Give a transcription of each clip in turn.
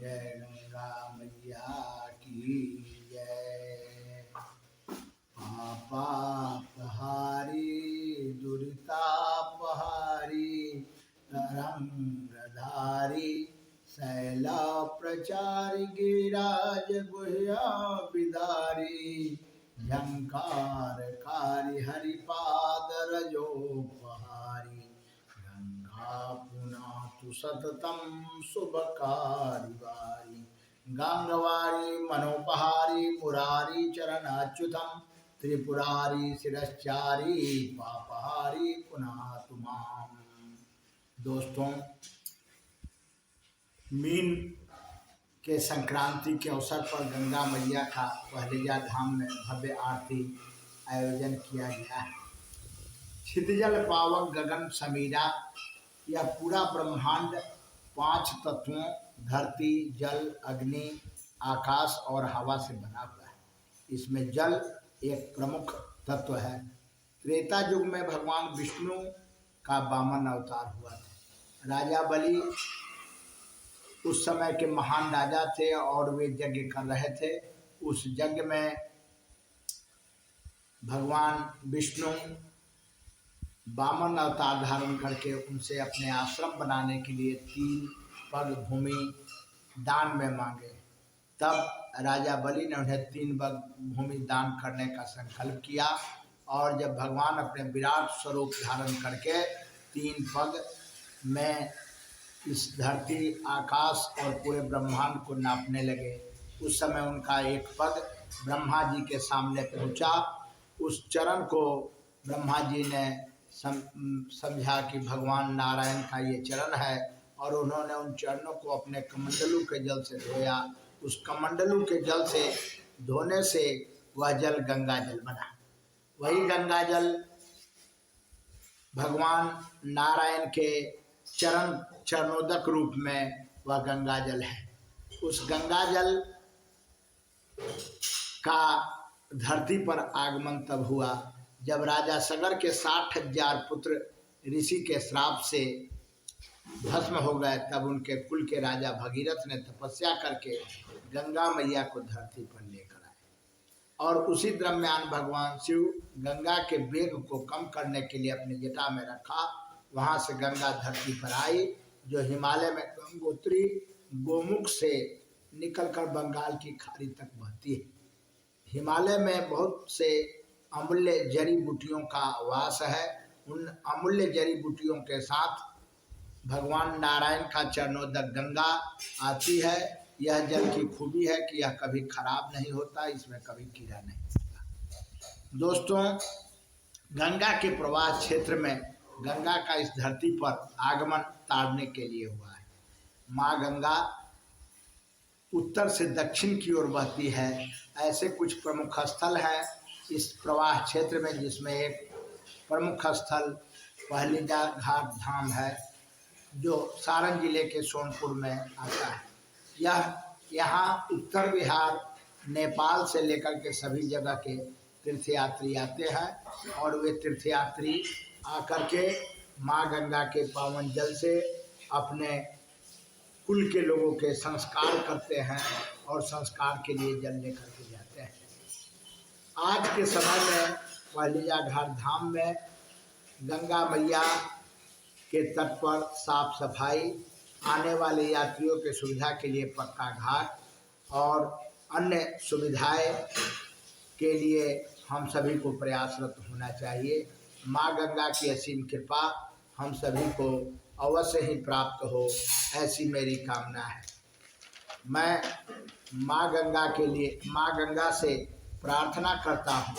जय गंगा मैया की जय। पापापहारी दुरितापहारी तरंगधारी शैला प्रचारी गिरिराज गुह्या विदारी झंकारकारी हरिपाद रजोपहारी गंगा पुनातु सततम शुभकारी वारी गंगवारी मनोपहारी मुरारी चरणाच्युतम त्रिपुरारी शिरश्चारी पापहारी पुनातु माम। दोस्तों, मीन के संक्रांति के अवसर पर गंगा मैया का पहलिया धाम में भव्य आरती आयोजन किया गया है। क्षितिजल पावक गगन समीरा, यह पूरा ब्रह्मांड 5 तत्वों धरती जल अग्नि आकाश और हवा से बना हुआ है। इसमें जल एक प्रमुख तत्व है। त्रेता युग में भगवान विष्णु का वामन अवतार हुआ था। राजा बलि उस समय के महान राजा थे और वे यज्ञ कर रहे थे। उस यज्ञ में भगवान विष्णु वामन अवतार धारण करके उनसे अपने आश्रम बनाने के लिए 3 पग भूमि दान में मांगे। तब राजा बलि ने उन्हें 3 पग भूमि दान करने का संकल्प किया और जब भगवान अपने विराट स्वरूप धारण करके 3 पग में इस धरती आकाश और पूरे ब्रह्मांड को नापने लगे, उस समय उनका एक पग ब्रह्मा जी के सामने पहुंचा। उस चरण को ब्रह्मा जी ने समझा कि भगवान नारायण का ये चरण है और उन्होंने उन चरणों को अपने कमंडलू के जल से धोया। उस कमंडलू के जल से धोने से वह जल गंगा जल बना। वही गंगा जल भगवान नारायण के चरणोदक रूप में वह गंगा जल है। उस गंगा जल का धरती पर आगमन तब हुआ जब राजा सगर के 60,000 पुत्र ऋषि के श्राप से भस्म हो गए। तब उनके कुल के राजा भगीरथ ने तपस्या करके गंगा मैया को धरती पर लेकर आए और उसी दरम्यान भगवान शिव गंगा के वेग को कम करने के लिए अपनी जटा में रखा। वहाँ से गंगा धरती पर आई जो हिमालय में गंगोत्री गोमुख से निकलकर बंगाल की खाड़ी तक बहती है। हिमालय में बहुत से अमूल्य जड़ी बूटियों का वास है। उन अमूल्य जड़ी बूटियों के साथ भगवान नारायण का चरणोदक गंगा आती है। यह जल की खूबी है कि यह कभी खराब नहीं होता, इसमें कभी कीड़ा नहीं होता। दोस्तों, गंगा के प्रवाह क्षेत्र में गंगा का इस धरती पर आगमन तारने के लिए हुआ है। माँ गंगा उत्तर से दक्षिण की ओर बहती है। ऐसे कुछ प्रमुख स्थल हैं इस प्रवाह क्षेत्र में, जिसमें एक प्रमुख स्थल पहलिया घाट धाम है जो सारण जिले के सोनपुर में आता है। यहाँ उत्तर बिहार नेपाल से लेकर के सभी जगह के तीर्थयात्री आते हैं और वे तीर्थयात्री आकर के माँ गंगा के पावन जल से अपने कुल के लोगों के संस्कार करते हैं और संस्कार के लिए जल लेकर के जाते हैं। आज के समय में पहलिया घाट धाम में गंगा मैया के तट पर साफ सफाई, आने वाले यात्रियों के सुविधा के लिए पक्का घाट और अन्य सुविधाएं के लिए हम सभी को प्रयासरत होना चाहिए। माँ गंगा की असीम कृपा हम सभी को अवश्य ही प्राप्त हो, ऐसी मेरी कामना है। मैं माँ गंगा के लिए माँ गंगा से प्रार्थना करता हूँ।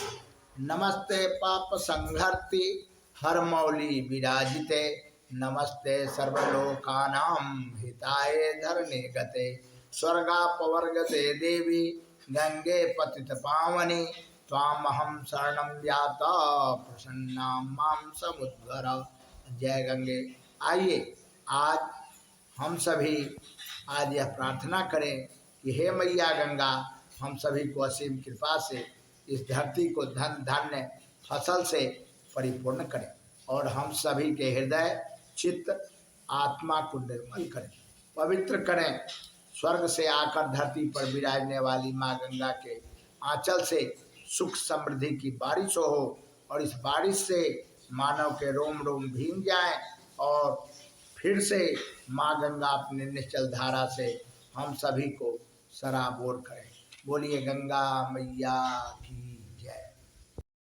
नमस्ते पाप संघर्ति हर मौली विराजिते, नमस्ते सर्वलोकानां हिताय धरणे गते, स्वर्गापवर्गते देवी गंगे पतित पावनी, त्वामहं शरणं व्याता प्रसन्ना मां समुद्भर। जय गंगे। आइए आज हम सभी आज यह प्रार्थना करें कि हे मैया गंगा हम सभी को असीम कृपा से इस धरती को धन धान्य फसल से परिपूर्ण करें और हम सभी के हृदय चित्त आत्मा को निर्मल करें, पवित्र करें, स्वर्ग से आकर धरती पर विराजने वाली माँ गंगा के आंचल से सुख समृद्धि की बारिश हो और इस बारिश से मानव के रोम रोम भीग जाए और फिर से माँ गंगा अपने निश्चल धारा से हम सभी को सराबोर करें। बोलिए गंगा मैया की